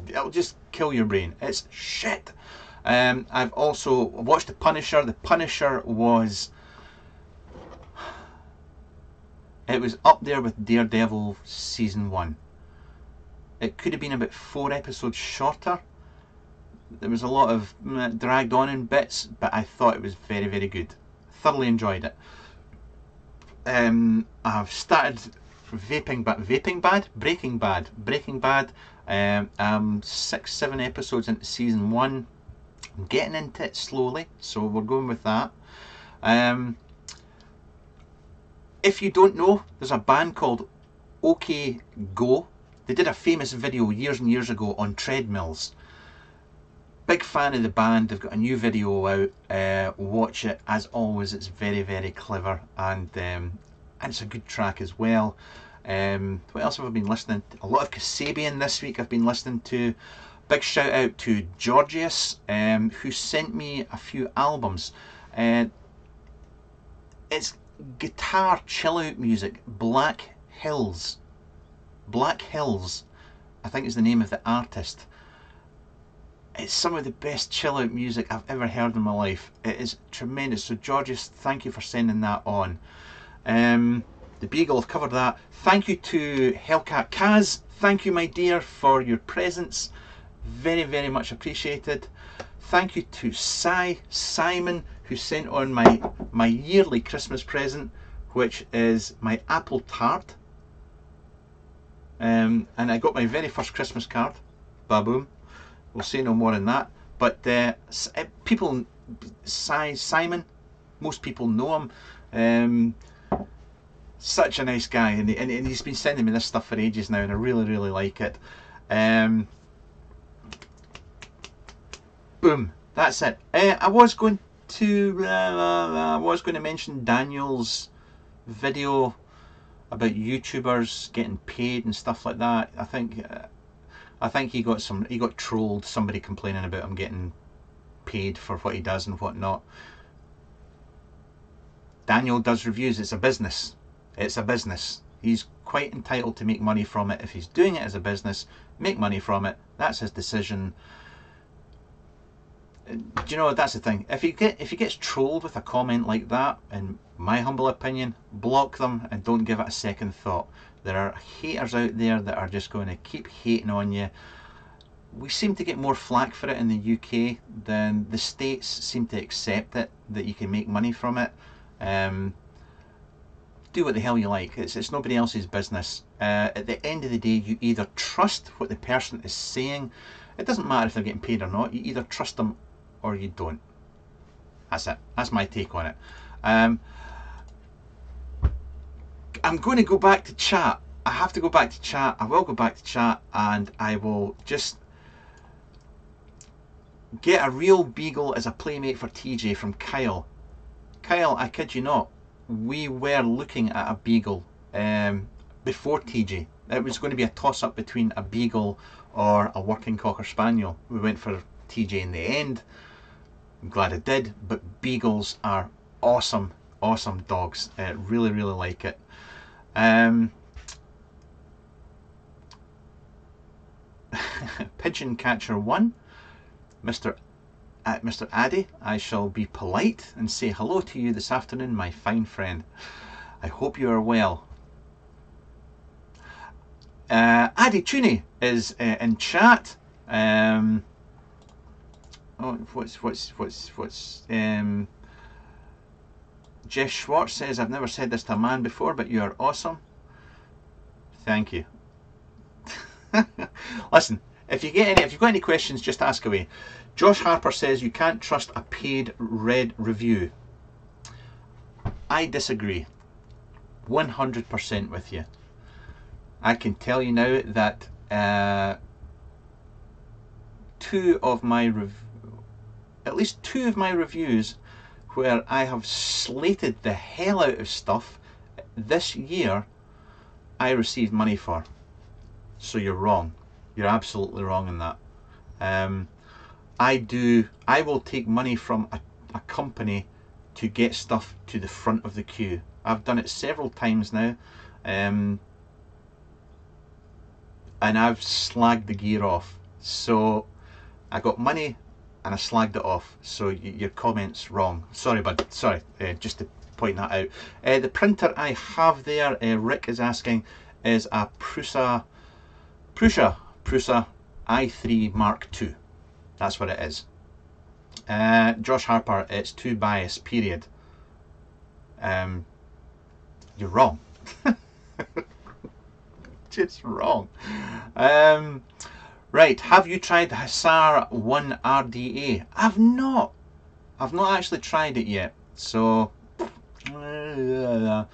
It'll just kill your brain. It's shit. I've also watched The Punisher. The Punisher was. It was up there with Daredevil season 1. It could have been about 4 episodes shorter. There was a lot of dragged on in bits, but I thought it was very, very good. Thoroughly enjoyed it. I've started Breaking Bad. 6-7 episodes into season 1. I'm getting into it slowly, so we're going with that. If you don't know, there's a band called OK Go. They did a famous video years and years ago on treadmills. Big fan of the band. They've got a new video out. Watch it. As always, it's very, very clever, and it's a good track as well. What else have I been listening to? A lot of Kasabian this week I've been listening to. Big shout out to Georgius, who sent me a few albums. It's guitar chill out music. Black Hills, I think is the name of the artist. It's some of the best chill out music I've ever heard in my life. It is tremendous. So Georgius, thank you for sending that on. The Beagle, I've covered that. Thank you to Hellcat Kaz. Thank you, my dear, for your presents. Very, very much appreciated. Thank you to Simon, who sent on my yearly Christmas present, which is my apple tart. And I got my very first Christmas card. Baboom. We'll say no more on that. But Simon, most people know him. Such a nice guy, and he's been sending me this stuff for ages now, and I really, really like it. Boom, that's it. I was going to mention Daniel's video about YouTubers getting paid and stuff like that. I think he got trolled. Somebody complaining about him getting paid for what he does and whatnot. Daniel does reviews. It's a business. It's a business. He's quite entitled to make money from it. If he's doing it as a business, make money from it. That's his decision. Do you know, that's the thing. If he gets trolled with a comment like that, in my humble opinion, block them and don't give it a second thought. There are haters out there that are just going to keep hating on you. We seem to get more flack for it in the UK than the States seem to accept it, that you can make money from it. Do what the hell you like. It's nobody else's business. At the end of the day, you either trust what the person is saying. It doesn't matter if they're getting paid or not. You either trust them or you don't. That's it. That's my take on it. I'm going to go back to chat. I have to go back to chat. I will go back to chat, and I will just get a real beagle as a playmate for TJ from Kyle. Kyle, I kid you not. We were looking at a beagle before TJ. It was going to be a toss-up between a beagle or a working Cocker Spaniel. We went for TJ in the end. I'm glad I did, but beagles are awesome, awesome dogs. Really, really like it. Pigeon Catcher 1, Mr. Addy, I shall be polite and say hello to you this afternoon, my fine friend. I hope you are well. Addy Tooney is in chat. Jeff Schwartz says, I've never said this to a man before, but you are awesome. Thank you. Listen, if you've got any questions, just ask away. Josh Harper says you can't trust a paid red review. I disagree 100% with you. I can tell you now that at least two of my reviews where I have slated the hell out of stuff this year, I received money for. So you're wrong. You're absolutely wrong in that. I will take money from a company to get stuff to the front of the queue. I've done it several times now, and I've slagged the gear off. So I got money and I slagged it off. So your comment's wrong. Sorry, bud. Sorry, just to point that out. The printer I have there, Rick is asking, is a Prusa i3 Mark II. That's what it is. Josh Harper, it's too biased, period. You're wrong. Just wrong. Right, have you tried the HC-V720 RDA? I've not actually tried it yet. So, oh,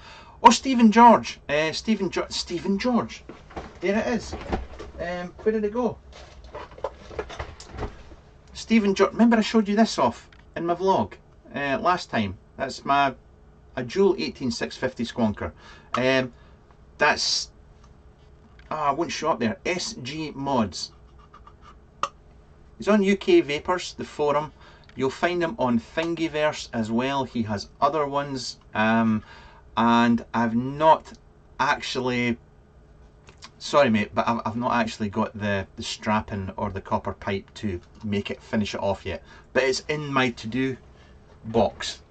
Stephen George. Stephen George. There it is. Where did it go? Stephen George. Remember I showed you this off in my vlog last time. That's a dual 18650 squonker. That's I won't show up there. SG Mods. He's on UK Vapors, the forum. You'll find him on Thingiverse as well. He has other ones, and I've not actually. Sorry, mate, but I've not actually got the strapping or the copper pipe to finish it off yet. But it's in my to-do box.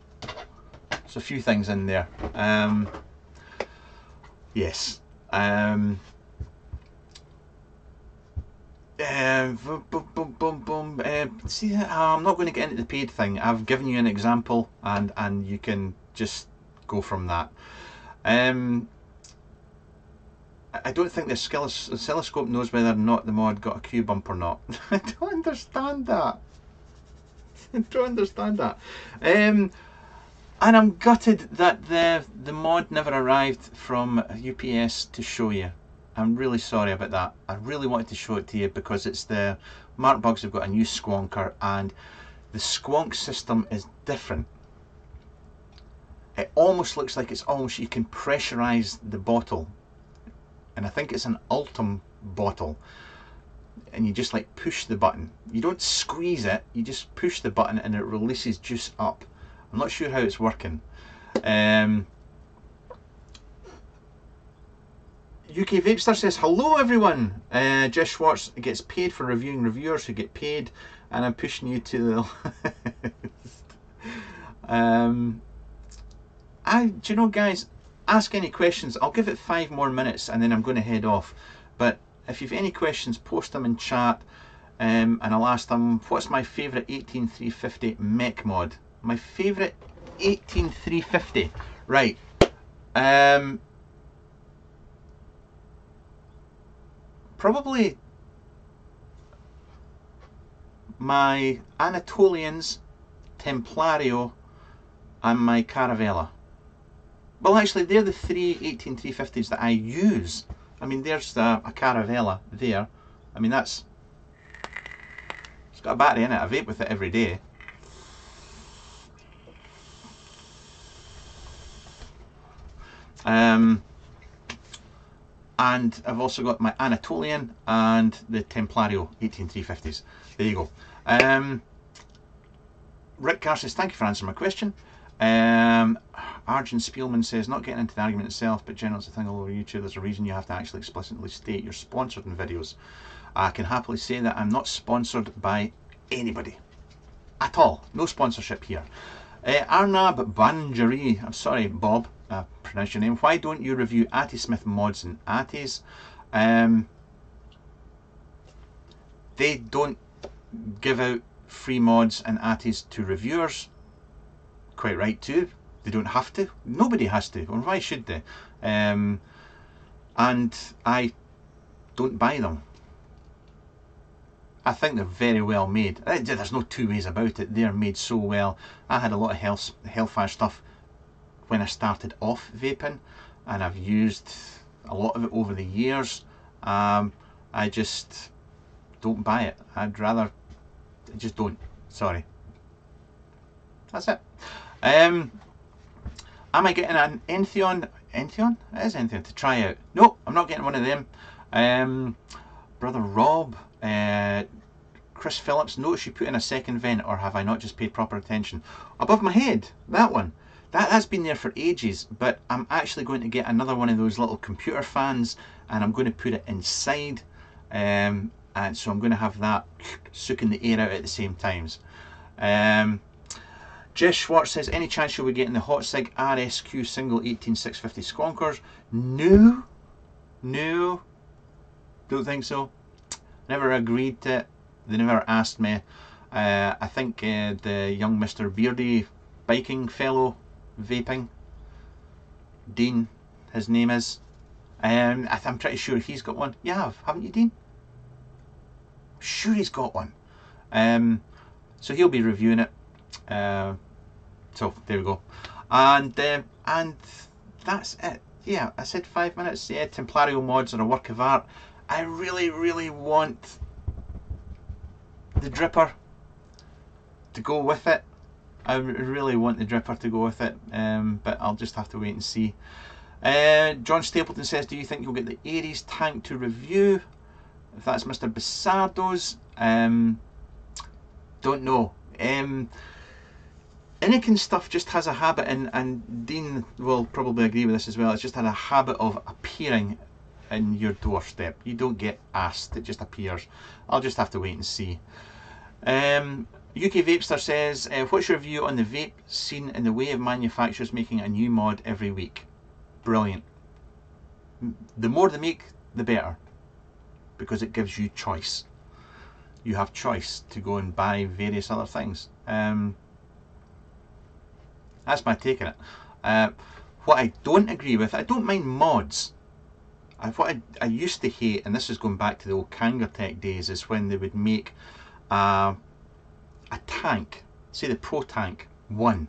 There's a few things in there. Yes. See, I'm not going to get into the paid thing. I've given you an example, and you can just go from that. I don't think the oscilloscope knows whether or not the mod got a Q bump or not. I don't understand that. I don't understand that. And I'm gutted that the mod never arrived from UPS to show you. I'm really sorry about that. I really wanted to show it to you because it's the Mark Bugs have got a new squonker, and the squonk system is different. It almost looks like you can pressurize the bottle. And I think it's an Ultim bottle, and you just like push the button. You don't squeeze it, you just push the button and it releases juice up. I'm not sure how it's working. UK Vapestar says, hello everyone. Jess Schwartz gets paid for reviewing reviewers who get paid, and I'm pushing you to the list. Do you know, guys, ask any questions. I'll give it 5 more minutes and then I'm going to head off. But if you've any questions, post them in chat, and I'll ask them. What's my favourite 18350 mech mod? My favourite 18350. Right. Probably my Anatolians, Templario, and my Caravella. Well, actually, they're the 3 18350s that I use. I mean, there's a Caravella there. I mean, it's got a battery in it. I vape with it every day. And I've also got my Anatolian and the Templario 18350s. There you go. Rick Carr says, thank you for answering my question. Arjun Spielman says, not getting into the argument itself, but generally it's a thing all over YouTube. There's a reason you have to actually explicitly state you're sponsored in videos. I can happily say that I'm not sponsored by anybody at all. No sponsorship here. Arnab Banjari, I'm sorry Bob, pronounce your name. Why don't you review Atty Smith mods and Atties? They don't give out free mods and Atties to reviewers. Quite right too. They don't have to. Nobody has to. Or why should they? And I don't buy them. I think they're very well made. There's no two ways about it. They're made so well. I had a lot of Hellfire stuff when I started off vaping, and I've used a lot of it over the years. I just don't buy it. I just don't. Sorry. That's it. Am I getting an Entheon? Entheon? It is Entheon to try out. Nope, I'm not getting one of them. Brother Rob, Chris Phillips, notice you put in a second vent, or have I not just paid proper attention? Above my head, that one. That's been there for ages, but I'm actually going to get another one of those little computer fans, and I'm going to put it inside, and so I'm going to have that sucking the air out at the same times. Jess Schwartz says, any chance you'll be getting the Hot Sig RSQ single 18650 squonkers? No, no, don't think so. Never agreed to it. They never asked me. I think the young Mr. Beardy biking fellow, vaping, Dean, his name is. I'm pretty sure he's got one. You have, haven't you, Dean? I'm sure he's got one. So he'll be reviewing it. So there we go. And that's it. Yeah, I said 5 minutes. Yeah, Templario mods are a work of art. I really, really want the dripper to go with it. I really want the dripper to go with it, but I'll just have to wait and see. John Stapleton says, do you think you'll get the Aries tank to review? If that's Mr. Bissardo's, don't know. Innokin stuff just has a habit, and Dean will probably agree with this as well, it's just had a habit of appearing in your doorstep. You don't get asked, it just appears. I'll just have to wait and see. UK Vapester says, what's your view on the vape scene in the way of manufacturers making a new mod every week? Brilliant. The more they make, the better, because it gives you choice. You have choice to go and buy various other things. That's my take on it. What I don't agree with, I don't mind mods. What I used to hate, and this is going back to the old Kangertech days, is when they would make a tank, say the Pro Tank 1,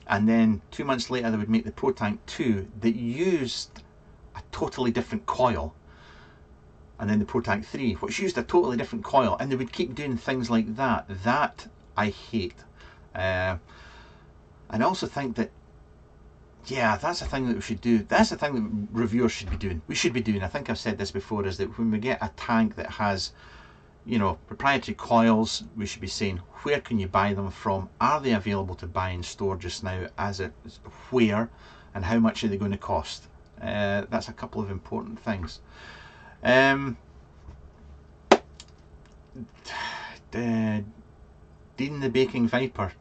and then 2 months later they would make the Pro Tank 2 that used a totally different coil, and then the Pro Tank 3 which used a totally different coil, and they would keep doing things like that. That I hate. And I also think that, yeah, that's a thing that we should do. That's the thing that reviewers should be doing. We should be doing, I think I've said this before, is that when we get a tank that has, you know, proprietary coils, we should be saying, where can you buy them from? Are they available to buy and store just now? Where, and how much are they going to cost? That's a couple of important things. Dean the Baking Viper.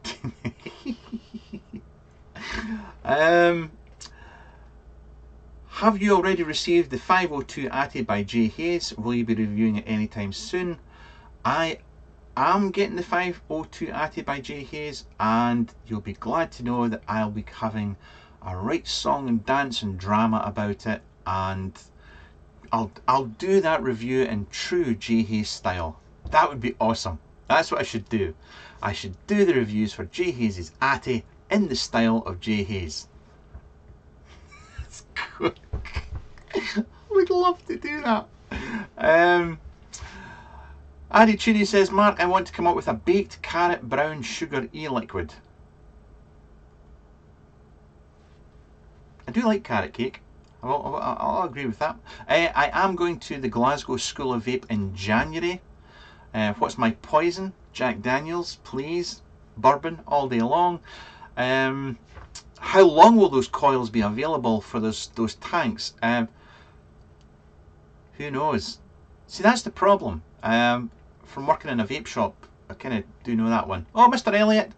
Have you already received the 502 ATI by Jay Hayes? Will you be reviewing it anytime soon? I am getting the 502 ATI by Jay Hayes, and you'll be glad to know that I'll be having a right song and dance and drama about it, and I'll do that review in true Jay Hayes style. That would be awesome. That's what I should do. I should do the reviews for Jay Hayes' ATI in the style of Jay Hayes. I would love to do that. Addy Chinny says, Mark, I want to come up with a baked carrot brown sugar e-liquid. I do like carrot cake. I'll agree with that. I am going to the Glasgow School of Vape in January. What's my poison? Jack Daniels, please. Bourbon all day long. How long will those coils be available for those tanks? Who knows? See, that's the problem. From working in a vape shop, I kind of do know that one. Oh, Mr. Elliott.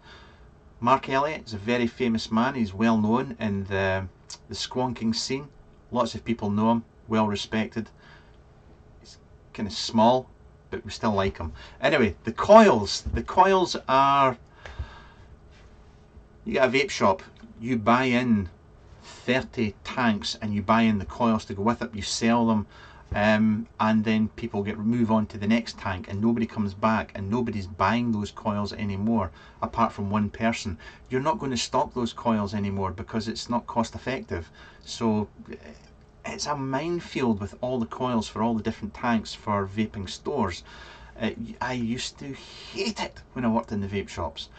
Mark Elliott is a very famous man. He's well known in the squonking scene. Lots of people know him, well respected. He's kind of small, but we still like him. Anyway, the coils are, you get a vape shop, you buy in 30 tanks and you buy in the coils to go with it, you sell them, and then people move on to the next tank, and nobody comes back, and nobody's buying those coils anymore apart from one person. You're not going to stock those coils anymore because it's not cost effective. So it's a minefield with all the coils for all the different tanks for vaping stores. I used to hate it when I worked in the vape shops.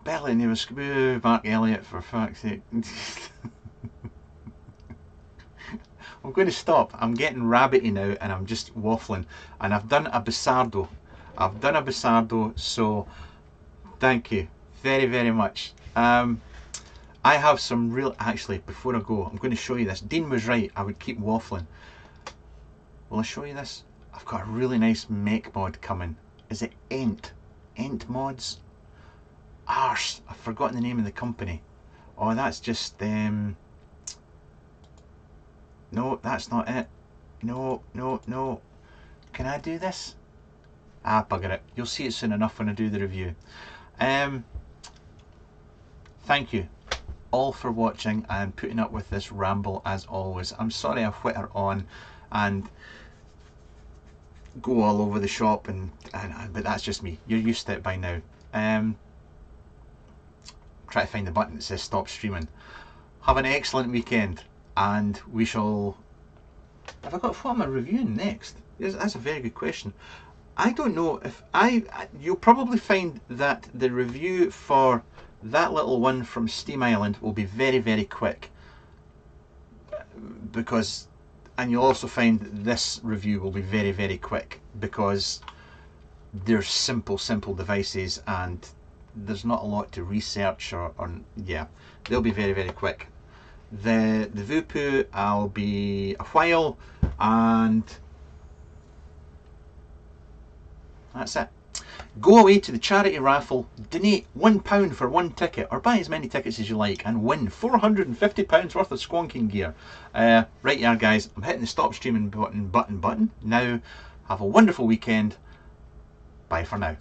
Belly never screw Mark Elliott, for fuck's sake. I'm going to stop. I'm getting rabbity now and I'm just waffling. And I've done a Bissardo. I've done a Bissardo, so thank you very, very much. I have some real... Actually, before I go, I'm going to show you this. Dean was right. I would keep waffling. Will I show you this? I've got a really nice mech mod coming. Is it Ent? Ent Mods? Arse. I've forgotten the name of the company. Oh, that's just... No, that's not it. No, no, no. Can I do this? Ah, bugger it. You'll see it soon enough when I do the review. Thank you all for watching and putting up with this ramble as always. I'm sorry I whitter on and go all over the shop, but that's just me. You're used to it by now. Try to find the button that says stop streaming. Have an excellent weekend, and we shall... Have I got what am I reviewing next? That's a very good question. I don't know if you'll probably find that the review for that little one from Steam Island will be very, very quick, because, and you'll also find that this review will be very, very quick because they're simple devices and there's not a lot to research or yeah, they'll be very, very quick. The Voopoo, I'll be a while, and that's it. Go away to the charity raffle, donate £1 for one ticket, or buy as many tickets as you like, and win £450 worth of squonking gear. Right here, guys, I'm hitting the stop streaming button. Now, have a wonderful weekend. Bye for now.